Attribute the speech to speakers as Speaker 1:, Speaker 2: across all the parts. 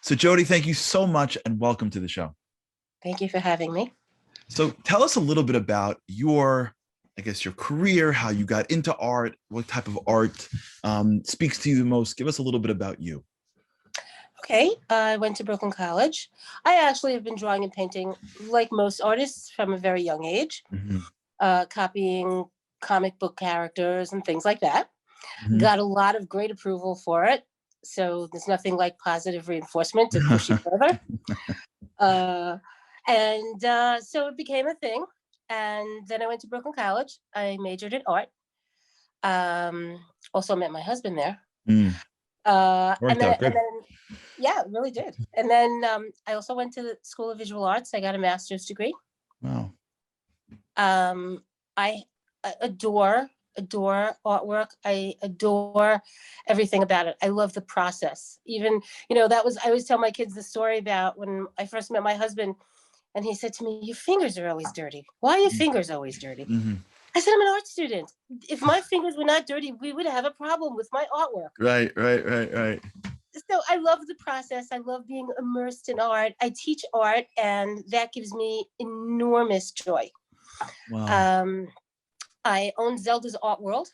Speaker 1: So Jodi, thank you so much and welcome to the show.
Speaker 2: Thank you for having me.
Speaker 1: So tell us a little bit about your career, how you got into art, what type of art speaks to you the most. Give us a little bit about you.
Speaker 2: Okay, I went to Brooklyn College. I actually have been drawing and painting like most artists from a very young age,
Speaker 1: Mhm,
Speaker 2: copying comic book characters and things like that.
Speaker 1: mhm.
Speaker 2: Got a lot of great approval for it. So there's nothing like positive reinforcement to push you further. Uh, so it became a thing. And then I went to Brooklyn College. I majored in art. Um, Also met my husband there.
Speaker 1: Mm,
Speaker 2: Uh, and
Speaker 1: worked
Speaker 2: then,
Speaker 1: out
Speaker 2: and
Speaker 1: good.
Speaker 2: then, yeah, it really did. And then I also went to the School of Visual Arts. I got a master's degree.
Speaker 1: Wow.
Speaker 2: Um, I adore artwork. I adore everything about it. I love the process. Even, I always tell my kids the story about when I first met my husband, and he said to me, "Your fingers are always dirty. Why are your fingers always dirty?"
Speaker 1: Mhm.
Speaker 2: I said, "I'm an art student. If my fingers were not dirty, we would have a problem with my artwork."
Speaker 1: Right.
Speaker 2: So I love the process. I love being immersed in art. I teach art, and that gives me enormous joy.
Speaker 1: Wow.
Speaker 2: Um, I own Zelda's Art World,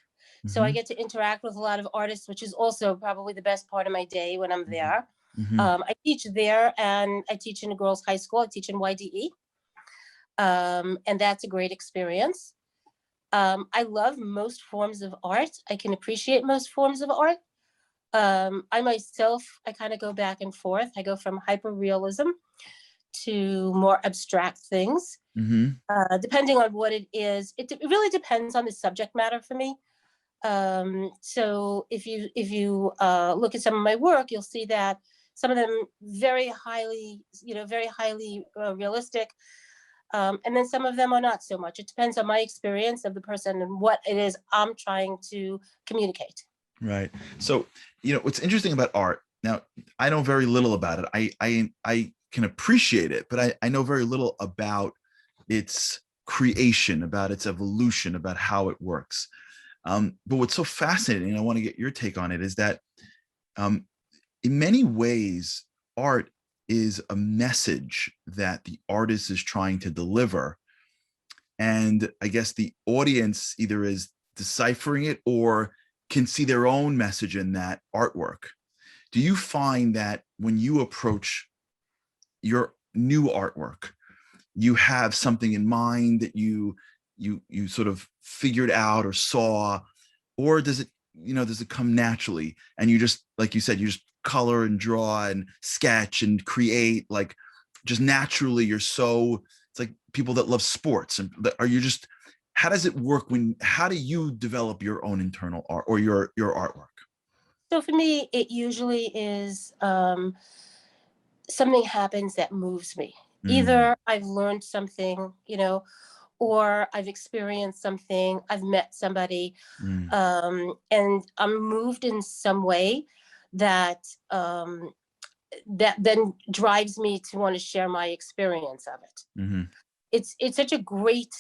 Speaker 2: so I
Speaker 1: Hmm.
Speaker 2: get to interact with a lot of artists, which is also probably the best part of my day when I'm there.
Speaker 1: Hmm.
Speaker 2: I teach there, and I teach in a girls' high school. I teach in YDE, and that's a great experience. I love most forms of art. I can appreciate most forms of art. I myself, I kind of go back and forth. I go from hyper realism to more abstract things,
Speaker 1: Hmm.
Speaker 2: depending on what it is. It really depends on the subject matter for me. So if you look at some of my work, you'll see that some of them very highly realistic, and then some of them are not so much. It depends on my experience of the person and what it is I'm trying to communicate.
Speaker 1: Right. So, what's interesting about art, now I know very little about it. I can appreciate it, but I know very little about its creation, about its evolution, about how it works. But what's so fascinating, and I want to get your take on it, is that um, in many ways, art is a message that the artist is trying to deliver. And I guess the audience either is deciphering it or can see their own message in that artwork. Do you find that when you approach your new artwork, you have something in mind that you sort of figured out or saw, or does it come naturally and you just, like you said, you just color and draw and sketch and create, like, just naturally? It's like people that love sports, and are you just, how does it work? How do you develop your own internal art or your artwork?
Speaker 2: So for me, it usually is something happens that moves me.
Speaker 1: Mm,
Speaker 2: Either I've learned something, or I've experienced something, I've met somebody,
Speaker 1: mm,
Speaker 2: and I'm moved in some way that that then drives me to want to share my experience of it.
Speaker 1: mm-hmm,
Speaker 2: It's such a great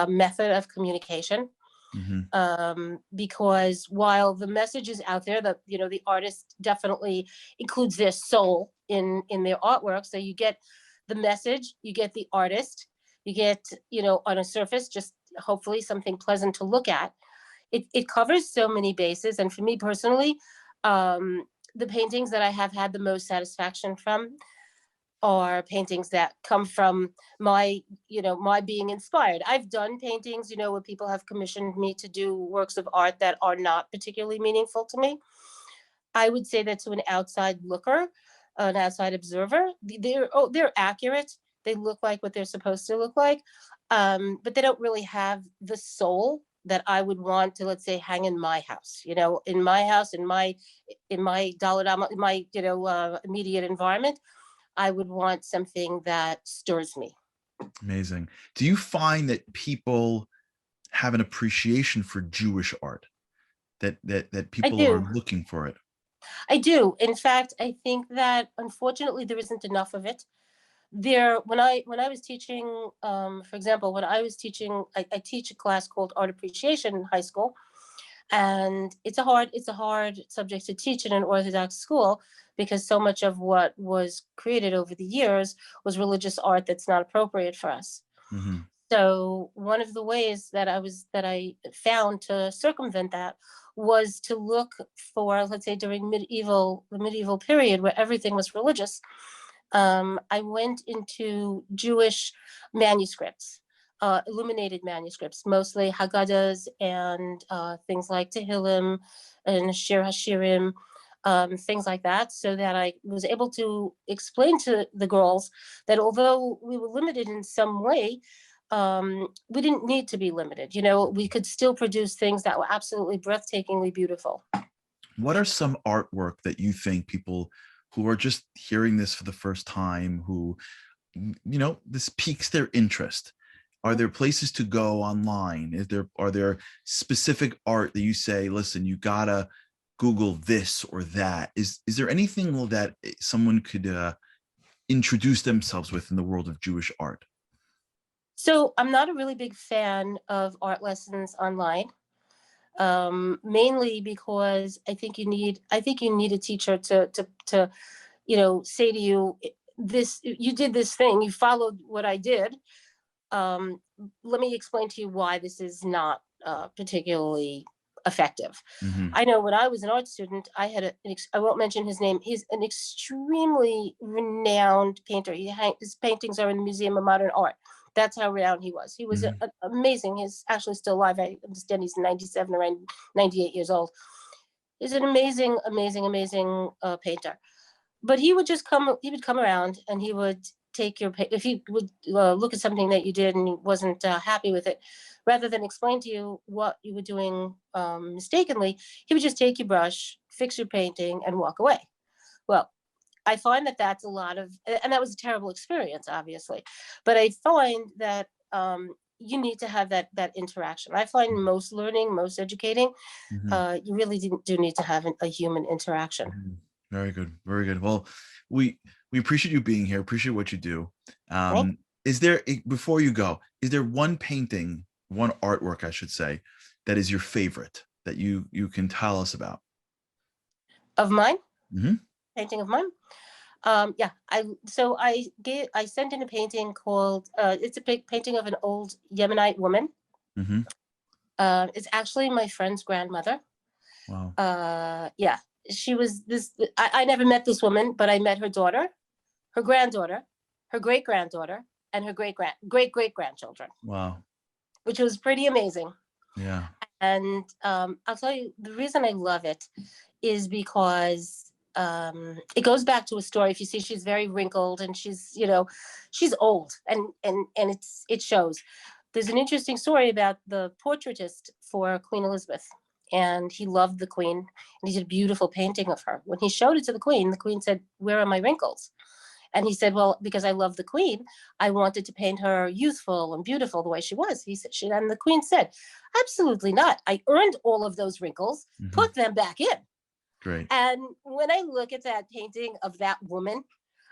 Speaker 2: method of communication,
Speaker 1: mm-hmm,
Speaker 2: because while the message is out there, that the artist definitely includes their soul in their artwork. So you get the message, you get the artist, you get on a surface just hopefully something pleasant to look at. It covers so many bases, and for me personally, the paintings that I have had the most satisfaction from are paintings that come from my being inspired. I've done paintings, where people have commissioned me to do works of art that are not particularly meaningful to me. I would say that to an outside looker, an outside observer, they're accurate. They look like what they're supposed to look like, but they don't really have the soul that I would want to, let's say, hang in my house. In my house, in my dollar, in my immediate environment. I would want something that stirs me.
Speaker 1: amazing. Do you find that people have an appreciation for Jewish art, that
Speaker 2: I
Speaker 1: people are
Speaker 2: do.
Speaker 1: looking for it?
Speaker 2: I do. In fact, I think that unfortunately there isn't enough of it. When I was teaching, for example, when I was teaching, I teach a class called Art Appreciation in high school, and it's a hard subject to teach in an Orthodox school because so much of what was created over the years was religious art that's not appropriate for us.
Speaker 1: Hmm.
Speaker 2: So one of the ways that I found to circumvent that was to look for, let's say, during the medieval period where everything was religious. I went into Jewish manuscripts, illuminated manuscripts, mostly Haggadahs and things like Tehillim and Shir Hashirim, things like that, so that I was able to explain to the girls that although we were limited in some way, we didn't need to be limited. We could still produce things that were absolutely breathtakingly beautiful.
Speaker 1: What are some artwork that you think people who are just hearing this for the first time, who, this piques their interest? Are there places to go online? Are there specific art that you say, listen, you gotta Google this or that? Is there anything that someone could introduce themselves with in the world of Jewish art?
Speaker 2: So I'm not a really big fan of art lessons online, mainly because I think you need a teacher to say to you, this, you did this thing, you followed what I did. Um, Let me explain to you why this is not particularly effective.
Speaker 1: Mm-hmm.
Speaker 2: I know when I was an art student, I had I won't mention his name. He's an extremely renowned painter. His paintings are in the Museum of Modern Art. That's how renowned he was. He was
Speaker 1: Mm-hmm.
Speaker 2: amazing. He's actually still alive. I understand he's 97 or 98 years old. He's an amazing, amazing, amazing painter. But he would come around and he would take if he would look at something that you did and he wasn't happy with it, rather than explain to you what you were doing mistakenly, he would just take your brush, fix your painting, and walk away. Well, I find that that's a lot of, and that was a terrible experience, obviously, but I find that you need to have that interaction. I find most learning, most educating,
Speaker 1: Mm-hmm.
Speaker 2: you really do need to have a human interaction.
Speaker 1: Mhm. Very good. Very good. Well, we appreciate you being here. Appreciate what you do.
Speaker 2: Right?
Speaker 1: Is there, before you go, is there one painting, one artwork, I should say, that is your favorite that you can tell us about?
Speaker 2: Of mine,
Speaker 1: Hmm.
Speaker 2: painting of mine. Yeah, I sent in a painting called it's a painting of an old Yemenite woman.
Speaker 1: Hmm.
Speaker 2: It's actually my friend's grandmother.
Speaker 1: Wow.
Speaker 2: Yeah, she was this. I never met this woman, but I met her daughter, her granddaughter, her great granddaughter, and her great grandchildren,
Speaker 1: Wow.
Speaker 2: which was pretty amazing.
Speaker 1: Yeah.
Speaker 2: And I'll tell you the reason I love it is because it goes back to a story. If you see, she's very wrinkled and she's old, and it shows. There's an interesting story about the portraitist for Queen Elizabeth, and he loved the Queen, and he did a beautiful painting of her. When he showed it to the Queen said, "Where are my wrinkles?" And he said, "Well, because I love the Queen, I wanted to paint her youthful and beautiful the way she was." And the Queen said, "Absolutely not. I earned all of those wrinkles.
Speaker 1: Hmm.
Speaker 2: Put them back in."
Speaker 1: Great.
Speaker 2: And when I look at that painting of that woman,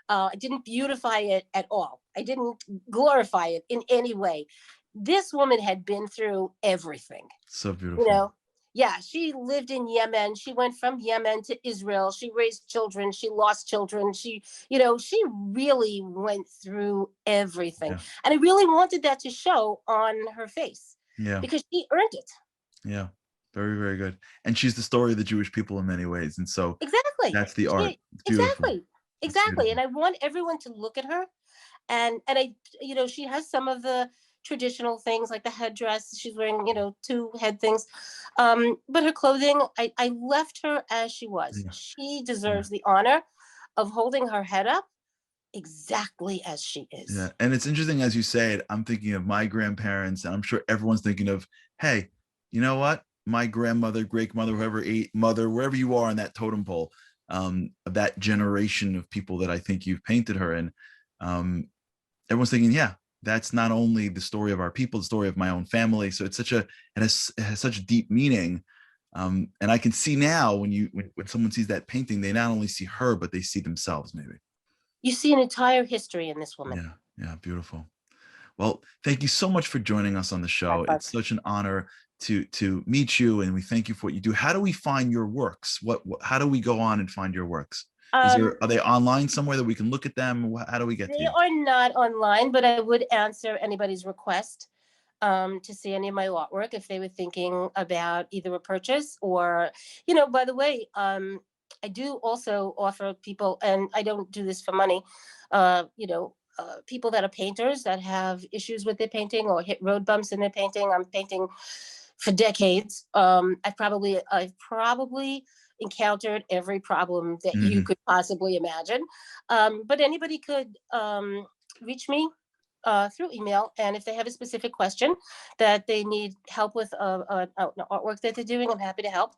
Speaker 2: I didn't beautify it at all. I didn't glorify it in any way. This woman had been through everything,
Speaker 1: So
Speaker 2: you
Speaker 1: beautiful.
Speaker 2: know. Yeah, she lived in Yemen. She went from Yemen to Israel. She raised children. She lost children. She really went through everything.
Speaker 1: Yeah.
Speaker 2: And I really wanted that to show on her face
Speaker 1: Yeah.
Speaker 2: because she earned it.
Speaker 1: Yeah. Very, very good. And she's the story of the Jewish people in many ways. And so
Speaker 2: Exactly.
Speaker 1: that's the art. It's beautiful.
Speaker 2: Exactly.
Speaker 1: It's
Speaker 2: Exactly. And
Speaker 1: beautiful.
Speaker 2: I want everyone to look at her, and she has some of the traditional things like the headdress. She's wearing, two head things. But her clothing, I left her as she was.
Speaker 1: Yeah.
Speaker 2: She
Speaker 1: Yeah.
Speaker 2: deserves the honor of holding her head up exactly as she
Speaker 1: Yeah.
Speaker 2: is.
Speaker 1: And it's interesting as you say it, I'm thinking of my grandparents, and I'm sure everyone's thinking of, hey, you know what? My grandmother, great mother, whoever ate mother, wherever you are on that totem pole, of that generation of people that I think you've painted her in. Um, Everyone's thinking, yeah, that's not only the story of our people, the story of my own family. So it has such deep meaning. And I can see now when someone sees that painting, they not only see her, but they see themselves maybe.
Speaker 2: You see an entire history in this woman.
Speaker 1: Yeah. Yeah. Beautiful. Well, thank you so much for joining us on the
Speaker 2: My
Speaker 1: show.
Speaker 2: pleasure.
Speaker 1: It's such an honor to meet you, and we thank you for what you do. How do we find your works? How do we go on and find your works?
Speaker 2: Um,
Speaker 1: Are they online somewhere that we can look at them? How do we get to
Speaker 2: they
Speaker 1: you?
Speaker 2: are not online, but I would answer anybody's request to see any of my artwork if they were thinking about either a purchase or, by the way, I do also offer people, and I don't do this for money, people that are painters that have issues with their painting or hit road bumps in their painting. I'm painting for decades. I've probably encountered every problem that you
Speaker 1: Mhm.
Speaker 2: could possibly imagine. But anybody could reach me through email, and if they have a specific question that they need help with an artwork that they're doing, I'm happy to help.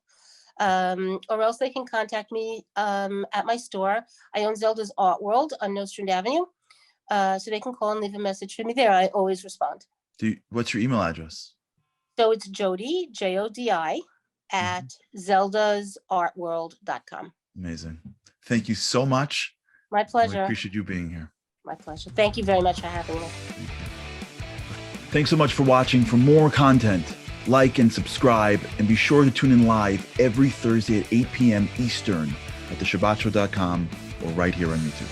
Speaker 2: Or else they can contact me at my store. I own Zelda's Art World on Nostrand Avenue. So they can call and leave a message for me there. I always respond.
Speaker 1: What's your email address?
Speaker 2: So it's Jodi, Jodi,
Speaker 1: Mhm.
Speaker 2: at zeldasartworld.com.
Speaker 1: Amazing. Thank you so much.
Speaker 2: My
Speaker 1: Really
Speaker 2: pleasure.
Speaker 1: appreciate you being here.
Speaker 2: My pleasure. Thank you very much for having me.
Speaker 1: Thanks so much for watching. For more content, like and subscribe, and be sure to tune in live every Thursday at 8 p.m. Eastern at theshabbatshow.com or right here on YouTube.